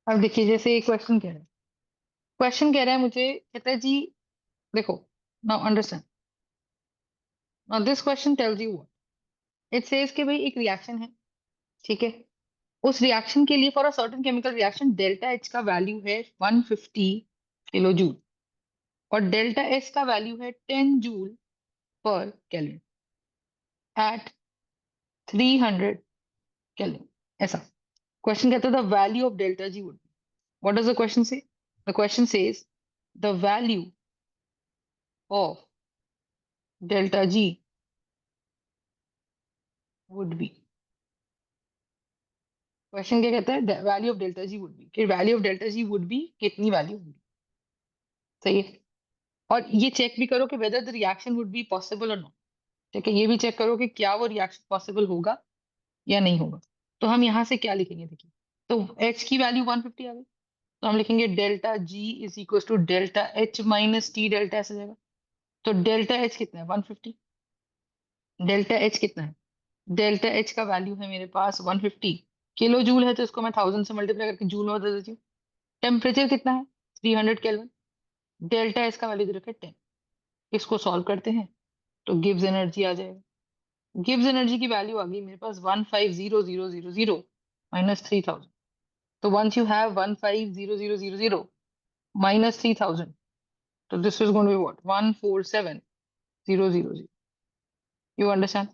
अब देखिए, जैसे एक क्वेश्चन कह रहा है मुझे, कहता है जी, देखो, now understand, now this question tells you what it says कि भाई एक रिएक्शन है, ठीक है। उस रिएक्शन के लिए for a certain chemical reaction delta H का वैल्यू है 150 किलो जूल और डेल्टा एस का वैल्यू है 10 joule per kelvin at 300 kelvin. ऐसा क्वेश्चन कहता है the value of delta G would be, what does the question say? The question says the value of delta G would be. Question क्या कहता है? Value of delta G would be, कि value of delta G would B कितनी value होगी। सही है। और ये चेक भी करो कि whether the reaction would be possible और नॉट। ठीक है, ये भी चेक करो कि क्या वो रिएक्शन पॉसिबल होगा या नहीं होगा। तो हम यहाँ से क्या लिखेंगे, देखिए, तो एच की वैल्यू 150 आ गई, तो हम लिखेंगे delta G is equal to delta H minus T delta ऐसे जाएगा। तो डेल्टा एच कितना है? 150। डेल्टा एच कितना है? डेल्टा एच का वैल्यू है मेरे पास 150। किलो जूल है तो इसको मैं 1000 से मल्टीप्लाई करके जूल में बदल देती हूँ। टेम्परेचर कितना है? 300 केल्विन। डेल्टा एच का वैल्यू दे रखा है 10। इसको सॉल्व करते हैं तो गिब्स एनर्जी आ जाएगा। गिब्स एनर्जी की वैल्यू आ गई मेरे पास 150000 माइनस 3000। तो वंस यू हैव 150000 माइनस 3000, तो this is going to be what? 147000। You understand?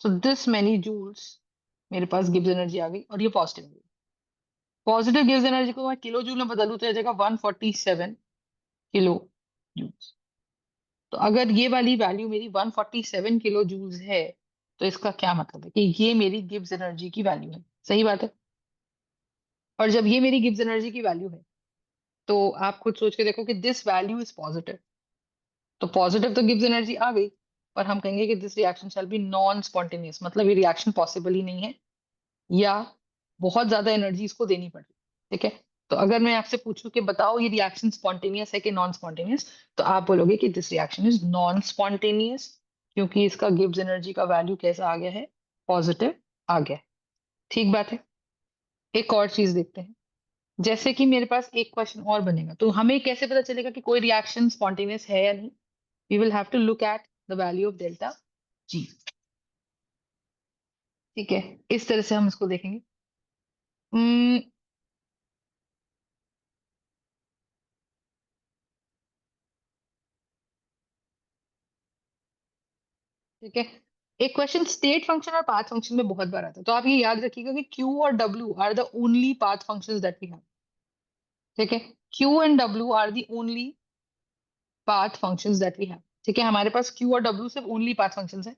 So this many joules मेरे पास गिब्स एनर्जी आ गई और ये पॉजिटिव है। पॉजिटिव गिव्स एनर्जी को मैं किलो जूल में बदलूं तो आ जाएगा 147 किलो जूल्स। तो अगर ये वाली वैल्यू मेरी 147 किलो जूल्स है, तो इसका क्या मतलब है कि ये मेरी गिब्स एनर्जी की वैल्यू है। सही बात है। और जब ये मेरी गिब्स एनर्जी की वैल्यू है, तो आप खुद सोच के देखो कि दिस वैल्यू इज पॉजिटिव। तो पॉजिटिव तो गिब्स एनर्जी आ गई, पर हम कहेंगे कि this reaction shall be non spontaneous, मतलब ये रिएक्शन पॉसिबल ही नहीं है, या बहुत ज्यादा एनर्जी इसको देनी पड़ रही है। ठीक है। तो अगर मैं आपसे पूछूं कि बताओ ये रिएक्शन स्पॉन्टेनियस है कि नॉन स्पॉन्टेनियस, तो आप बोलोगे कि this reaction is non spontaneous, क्योंकि इसका गिब्स एनर्जी का वैल्यू कैसा आ गया है? पॉजिटिव आ गया है। ठीक बात है। एक और चीज देखते हैं। जैसे कि मेरे पास एक क्वेश्चन और बनेगा, तो हमें कैसे पता चलेगा कि कोई रिएक्शन स्पॉन्टेनियस है या नहीं? We will have to look at the value of delta G. ठीक है, इस तरह से हम इसको देखेंगे। हम्म, ठीक है। एक क्वेश्चन स्टेट फंक्शन और पाथ फंक्शन में बहुत बार आता है, तो आप ये याद रखिएगा कि क्यू और W are the only path functions that we have. ठीक है। Q and W are the only path functions that we have. ठीक है, हमारे पास क्यू और डब्ल्यू सिर्फ ओनली पाथ फंक्शंस है।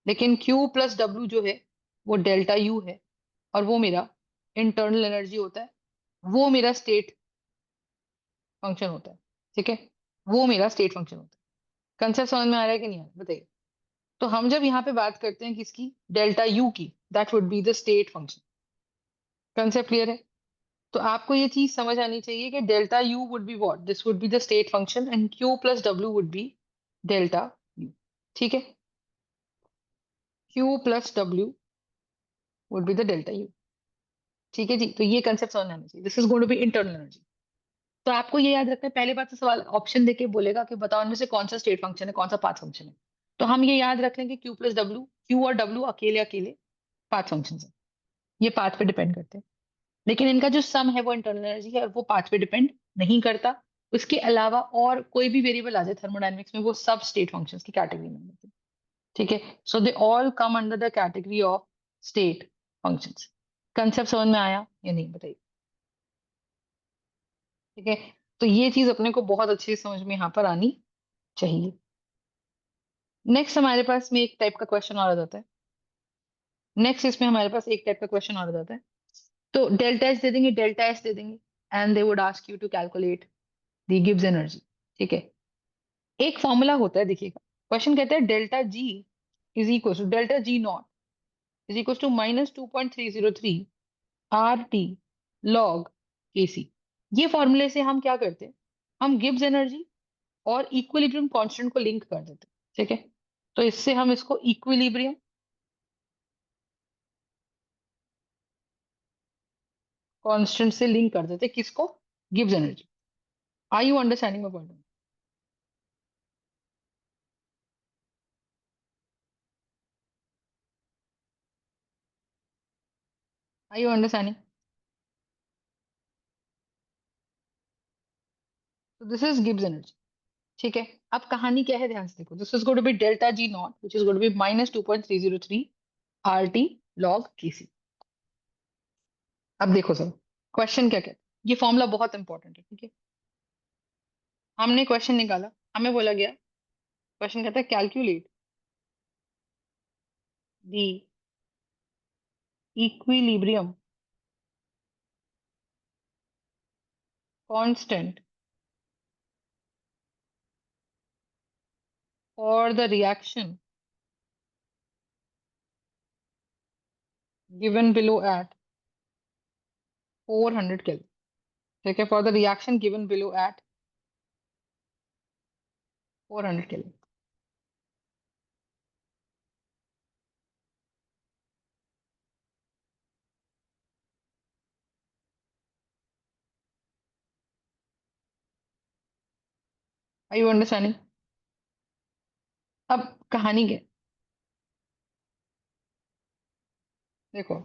लेकिन क्यू प्लस डब्ल्यू जो है वो डेल्टा यू है, और वो मेरा इंटरनल एनर्जी होता है, वो मेरा स्टेट फंक्शन होता है। ठीक है, वो मेरा स्टेट फंक्शन होता है। कंसेप्ट समझ में आ रहा है कि नहीं आ रहा है, बताइए। तो हम जब यहाँ पे बात करते हैं किसकी? डेल्टा यू की, that would be the state function. Concept clear है? तो आपको ये चीज समझ आनी चाहिए कि delta U would be what? This would be the state function and Q plus W would be delta U. ठीक है, Q plus W would be the delta U. ठीक है जी, तो ये कंसेप्ट समझ आना चाहिए। This is going to be internal energy. तो आपको ये याद रखना है, पहले बात तो सवाल ऑप्शन देके बोलेगा कि बताओ इनमें से कौन सा स्टेट फंक्शन है, कौन सा पाथ फंक्शन है। तो हम ये याद रख लेंगे क्यू प्लस डब्ल्यू, क्यू और डब्ल्यू अकेले अकेले पाथ फंक्शन है, ये पाथ पे डिपेंड करते हैं। लेकिन इनका जो सम है वो इंटरनल एनर्जी है और वो पाथ पे डिपेंड नहीं करता। उसके अलावा और कोई भी वेरिएबल आ जाए थर्मोडायनेमिक्स में, वो सब स्टेट फंक्शंस की कैटेगरी में होते हैं। ठीक है, so they all come under the category of state functions. Concept समझ में आया या नहीं, बताइए। ठीक है, तो ये चीज अपने को बहुत अच्छे से समझ में यहाँ पर आनी चाहिए। नेक्स्ट हमारे पास में एक टाइप का क्वेश्चन और आ जाता है। नेक्स्ट इसमें हमारे पास एक टाइप का क्वेश्चन और आ जाता है। तो डेल्टा एच दे देंगे, डेल्टा एच दे देंगे, and they would ask you to calculate the Gibbs energy. ठीक है, एक फॉर्मूला होता है, देखिएगा। क्वेश्चन कहता है delta G is equal to delta G naught is equal to minus 2.303 R T log K C. ये फॉर्मूले से हम क्या करते हैं? हम गिब्स एनर्जी और इक्विलिब्रियम कांस्टेंट को लिंक कर देते हैं। ठीक है, तो इससे हम इसको इक्विलिब्रियम कांस्टेंट से लिंक कर देते किसको, Gibbs energy. Are you understanding my point? Are you understanding? तो दिस इज गिब्स एनर्जी। ठीक है, अब कहानी क्या है ध्यान से देखो। This is going to be delta G naught which is going to be minus 2.303 R T log K C. अब देखो सर, क्वेश्चन क्या कहता है, ये फॉर्मूला बहुत इंपॉर्टेंट है। ठीक है, हमने क्वेश्चन निकाला, हमें बोला गया, क्वेश्चन कहता है calculate the equilibrium constant for the reaction given below at 400 kelvin. ठीक है, for the reaction given below at 400 kelvin. Are you understanding? अब कहानी क्या है? देखो,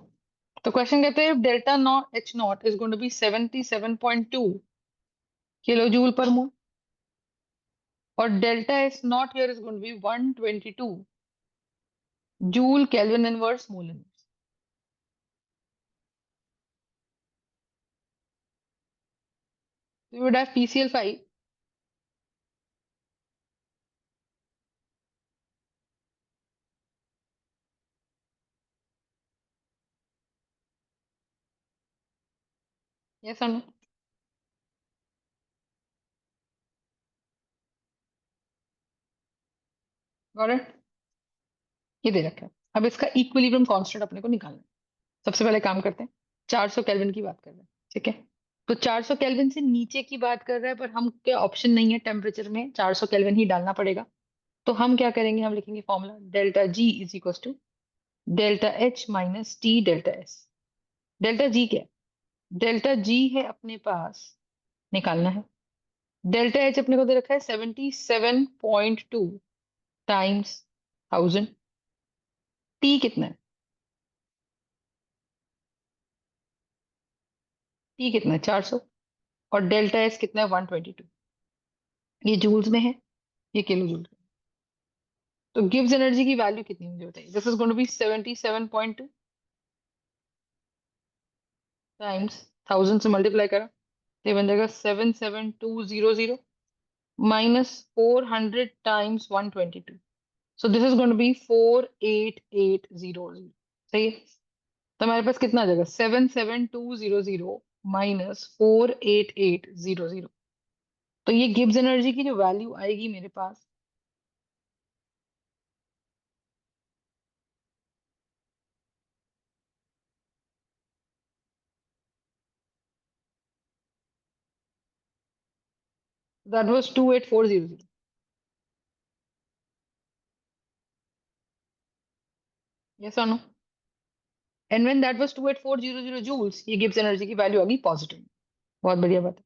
तो क्वेश्चन कहते हैं delta naught H naught is going to be 77.2 kilo joule per mole और delta S naught here is going to be 122 joule kelvin inverse mole inverse. You would have PCl5. Yes or no? Got it? ये दे रखा है। अब इसका equilibrium constant अपने को निकालना है। सबसे पहले काम करते हैं, 400 केल्विन की बात कर रहे हैं। ठीक है, तो 400 केल्विन से नीचे की बात कर रहा है, पर हम क्या ऑप्शन नहीं है, टेम्परेचर में 400 केल्विन ही डालना पड़ेगा। तो हम क्या करेंगे, हम लिखेंगे formula delta G is equal to delta H minus T delta S. Delta G क्या है? डेल्टा जी है अपने पास, निकालना है। डेल्टा एच अपने को दे रखा है 77.2 टाइम्स 1000। टी कितना है? टी कितना है? 400। और डेल्टा एस कितना है? 122। ये जूल्स में है, ये किलो जूल में। तो गिब्स एनर्जी की वैल्यू कितनी मुझे बताइए। This is going to be 77.2 times 1000 से मल्टीप्लाई करा तो ये बन जाएगा 77200 minus 400 times 122। So this is going to be 48800। सही है, तो हमारे पास कितना आ जाएगा 77200 माइनस 48800। तो ये गिब्स एनर्जी की जो वैल्यू आएगी मेरे पास, दैट वाज 28400। यस और no? And when that was 28400 joules, ये गिब्स एनर्जी की वैल्यू आ गई पॉजिटिव। बहुत बढ़िया बात है।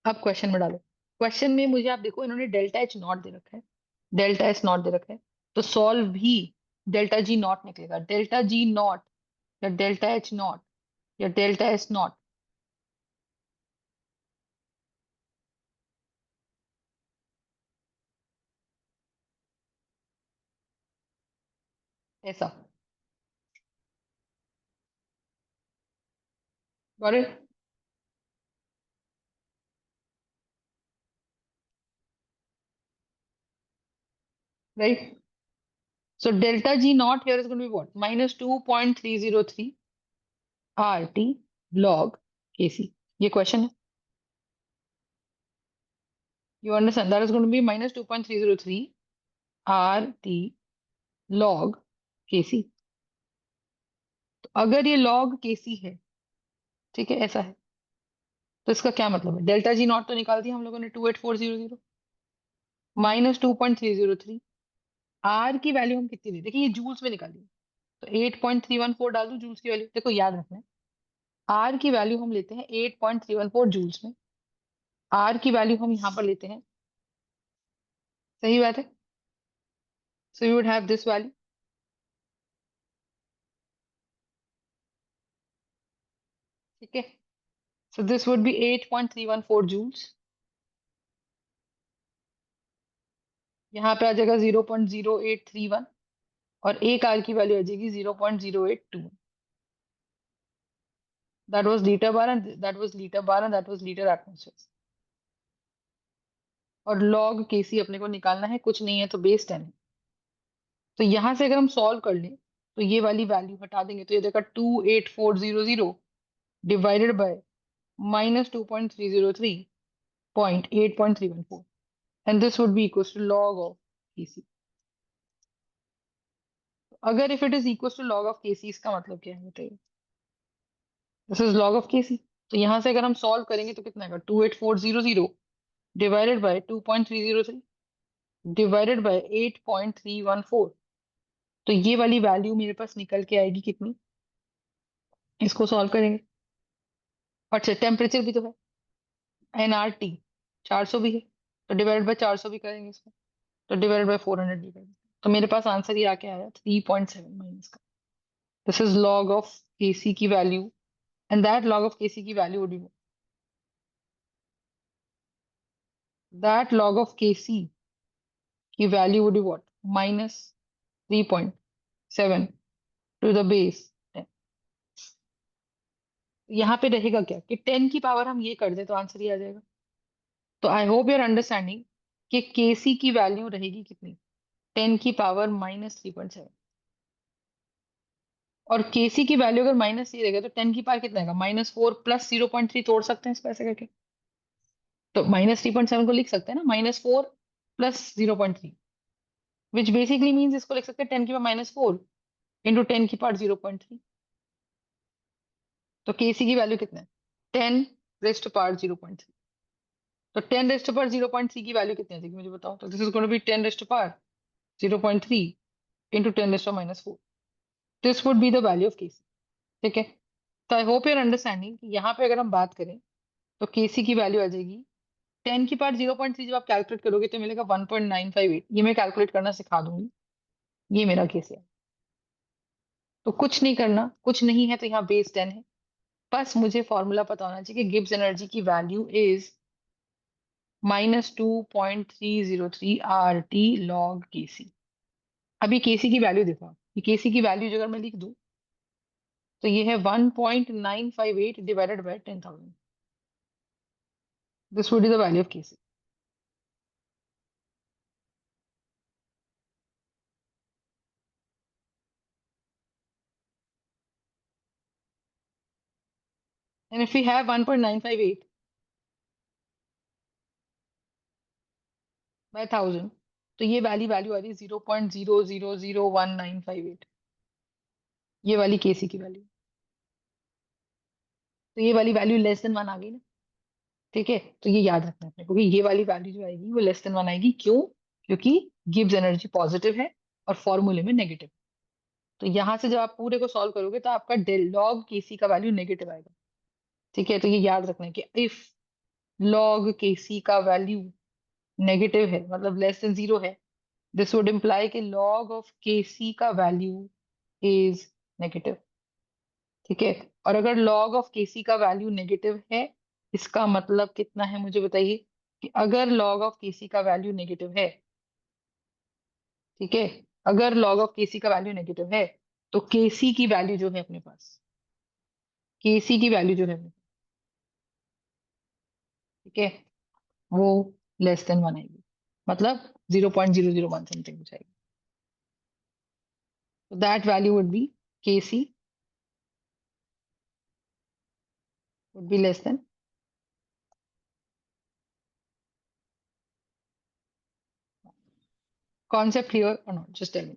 अब क्वेश्चन में डालो। क्वेश्चन में मुझे आप देखो, इन्होंने डेल्टा एच नॉट दे रखा है, डेल्टा एस नॉट दे रखा है, तो सॉल्व भी डेल्टा जी नॉट निकलेगा। डेल्टा जी नॉट या डेल्टा एच नॉट या डेल्टा एस नॉट, ऐसा। Got it? Right? So delta G not here is going to be what, minus 2.303 R T log K C. ये question है। You understand? That is going to be minus 2.303 R T log K C. तो अगर ये log K सी है, ठीक है, ऐसा है, तो इसका क्या मतलब है? डेल्टा जी नॉट तो निकाल दिया हम लोगों ने 28400 माइनस 2.303। आर की वैल्यू हम कितनी दी, देखिए ये जूल्स में निकाली, तो 8.314 डाल दूं जूल्स की वैल्यू। देखो याद रखना है, आर की वैल्यू हम लेते हैं 8.314 जूल्स में। आर की वैल्यू हम यहाँ पर लेते हैं, सही बात है। So you would have this value, ठीक है। So this would be 8.314 joules. यहाँ पे आ जाएगा 0.0831, और एक आर की वैल्यू आ जाएगी 0.082। That was litre bar and that was litre bar and that was litre atmosphere. और लॉग केसी अपने को निकालना है, कुछ नहीं है तो बेस 10 है। तो यहां से अगर हम सॉल्व कर लें तो ये वाली वैल्यू हटा देंगे, तो ये देखा 28400 divided by -2.303.8.314, and this would be equal to log of KC. अगर if it is equal to log of KC, इसका मतलब क्या है बताइए। This is log of KC. तो यहां से अगर हम सॉल्व करेंगे तो कितना आएगा, 28400 डिवाइडेड बाय 2.303 डिवाइडेड बाय 8.314। तो ये वाली वैल्यू मेरे पास निकल के आएगी कितनी, इसको सॉल्व करेंगे। अच्छा, टेम्परेचर भी तो है, एनआरटी 400 भी है, तो डिवाइडेड बाय 400 भी करेंगे इसको, तो डिवाइडेड बाय 400 भी करेंगे। तो मेरे पास आंसर ये आके आया 3.7 माइनस का। This is log of KC की value, and that log of KC की value would be, that log of KC की value would be what, -3.7 to the base 10। यहाँ पे रहेगा क्या कि 10 की पावर हम ये कर दे तो आंसर ये आ जाएगा। तो आई होप यूर अंडरस्टैंडिंग कि केसी की वैल्यू रहेगी कितनी, 10 की पावर -3.7। और केसी की वैल्यू अगर माइनस ये रहेगा तो 10 की पावर कितना आएगा, -4 प्लस 0.3, तोड़ सकते हैं इसको ऐसे करके। तो -3.7 को लिख सकते हैं ना, -4 प्लस 0.3, विच बेसिकली मीन्स इसको लिख सकते हैं 10 की पावर -4 इंटू 10 की पावर 0.3। तो केसी की वैल्यू कितना है, 10 रेस्ट पावर 0.3। तो 10 रेस्ट पावर 0.3 की वैल्यू कितनी आ जाएगी मुझे बताओ। तो this is going to be 10 raised power 0.3 into 10 raised power -4। This would be the value of KC, ठीक है। तो आई होप यूर अंडरस्टैंडिंग कि यहाँ पे अगर हम बात करें तो केसी की वैल्यू आ जाएगी 10 की पावर 0.3, जब आप कैलकुलेट करोगे तो मिलेगा 1.958। ये मैं कैलकुलेट करना सिखा दूंगी, ये मेरा केस है। तो कुछ नहीं करना, कुछ नहीं है तो यहाँ बेस 10 है। बस मुझे फॉर्मूला पता होना चाहिए कि गिब्स एनर्जी की वैल्यू इज -2.303 RT log केसी। अभी केसी की वैल्यू देखो, ये केसी की वैल्यू अगर मैं लिख दूं तो ये है 1.958 divided by 10,000। This would be the value of KC. And if we have 1.958 by 1000, तो ये वाली वैल्यू आ रही है 0.000198। ये वाली केसी की वैल्यू, तो ये वाली वैल्यू लेस देन 1 आ गई ना, ठीक है। तो ये याद रखना है अपने को कि ये वाली वैल्यू जो आएगी वो लेस देन 1 आएगी। क्यों? क्योंकि गिब्स एनर्जी पॉजिटिव है और फॉर्मूले में नेगेटिव। तो यहां से जब आप पूरे को सॉल्व करोगे तो आपका डेल लॉग केसी का वैल्यू नेगेटिव आएगा, ठीक है। तो ये याद रखना है कि इफ लॉग केसी का वैल्यू नेगेटिव है, मतलब लेस देन 0 है, दिस वुड इम्प्लाई कि लॉग ऑफ केसी का वैल्यू इज नेगेटिव, ठीक है। और अगर लॉग ऑफ केसी का वैल्यू नेगेटिव है, इसका मतलब कितना है मुझे बताइए, कि अगर लॉग ऑफ केसी का वैल्यू नेगेटिव है, ठीक है, अगर लॉग ऑफ केसी का वैल्यू नेगेटिव है, तो केसी की वैल्यू जो है अपने पास, केसी की वैल्यू जो है, ठीक है, वो लेस देन 1 आएगी, मतलब 0.001 समथिंग हो जाएगी। तो that value would be, KC would be less than, concept clear और not, just tell me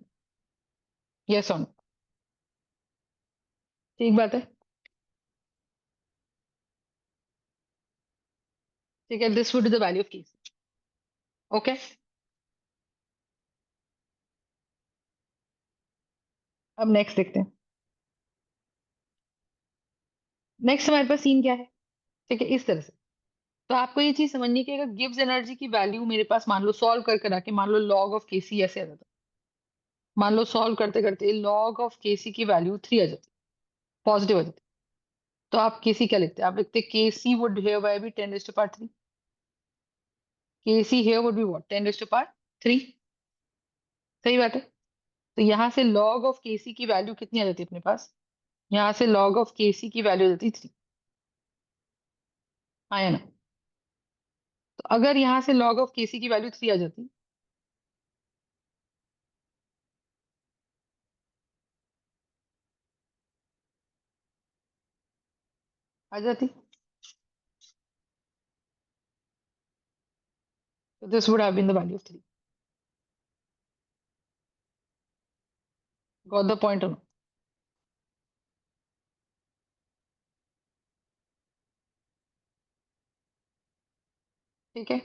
yes और नो। ठीक बात है, ठीक है। This would be the value of KC, okay. अब नेक्स्ट देखते हैं। नेक्स्ट हमारे पास सीन क्या है, ठीक है, इस तरह से। तो आपको ये चीज समझनी है कि अगर गिब्स एनर्जी की वैल्यू मेरे पास मान लो सॉल्व करके रखे, मान लो लॉग ऑफ केसी ऐसे आ जाता, मान लो सॉल्व करते करते लॉग ऑफ केसी की वैल्यू 3 आ जाती, पॉजिटिव आ जाती, तो आप केसी क्या लिखते हैं? आप लिखते KC would here by be 10⁻³ KC here would be what 10⁻3। सही बात है। तो यहाँ से लॉग ऑफ केसी की वैल्यू कितनी आ जाती है अपने पास? यहाँ से लॉग ऑफ केसी की वैल्यू आ जाती है 3। आया ना? तो अगर यहाँ से लॉग ऑफ केसी की वैल्यू 3 आ जाती, आ जाती, तो this would have been the value of 3। Got the point? ठीक है,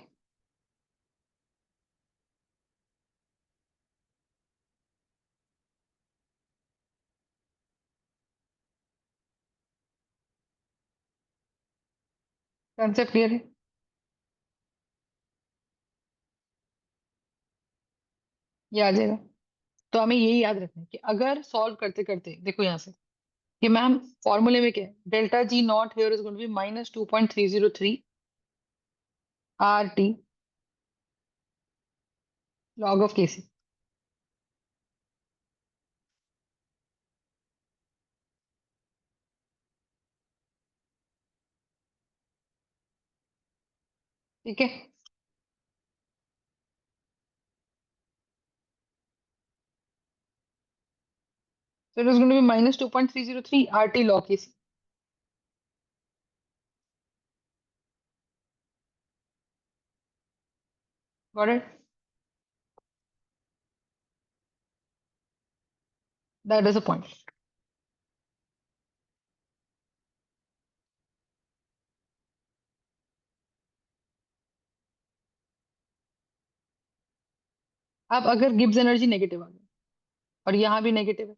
कंसेप्ट क्लियर है? ये आ जाएगा। तो हमें यही याद रखना है कि अगर सॉल्व करते करते देखो यहाँ से कि मैम फॉर्मूले में क्या है, delta G not here is going to be -2.303 R T log of KC. ठीक है, so it is going to be -2.303 RT log KC. Got it? That is a point. अब अगर गिब्स एनर्जी नेगेटिव आ गई और यहाँ भी negative है,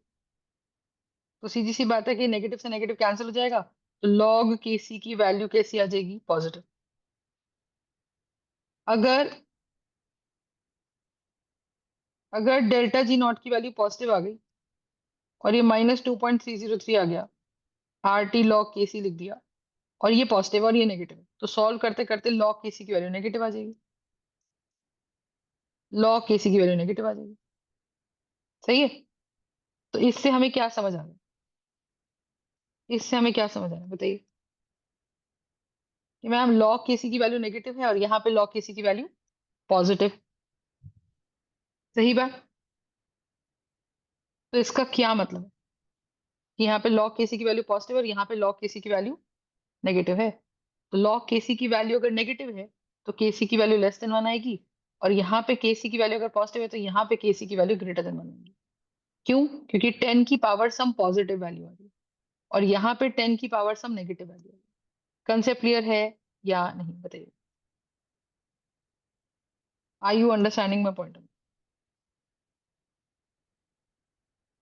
तो सीधी सी बात है कि नेगेटिव से नेगेटिव कैंसिल हो जाएगा, तो लॉग केसी की वैल्यू कैसी आ जाएगी? पॉजिटिव। अगर अगर डेल्टा जी नॉट की वैल्यू पॉजिटिव आ गई और ये -2.303 आ गया, आर टी लॉग केसी लिख दिया, और ये पॉजिटिव और ये नेगेटिव है, तो सॉल्व करते करते लॉग केसी की वैल्यू नेगेटिव आ जाएगी, लॉग केसी की वैल्यू नेगेटिव आ जाएगी। सही है? तो इससे हमें क्या समझ आ गया? इससे हमें क्या समझ आया बताइए? कि मैम लॉग केसी की वैल्यू नेगेटिव है और यहाँ पे लॉग केसी की वैल्यू पॉजिटिव। सही बात। तो इसका क्या मतलब है कि यहाँ पे लॉग केसी की वैल्यू पॉजिटिव और यहाँ पे लॉग केसी की वैल्यू नेगेटिव है। तो लॉग केसी की वैल्यू अगर नेगेटिव है तो केसी की वैल्यू <1 आएगी, और यहाँ पे केसी की वैल्यू अगर पॉजिटिव है तो यहाँ पे केसी की वैल्यू >1 आएगी। क्यों? क्योंकि 10 की पावर सम पॉजिटिव वैल्यू आ रही है और यहाँ पे 10 की पावर सम नेगेटिव वैल्यू आ रही है। कंसेप्ट क्लियर है या नहीं बताइए? Are you understanding my point?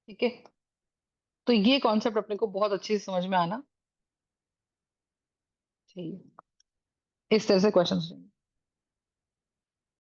ठीक है, तो ये कॉन्सेप्ट अपने को बहुत अच्छे से समझ में आना चाहिए। इस तरह से क्वेश्चन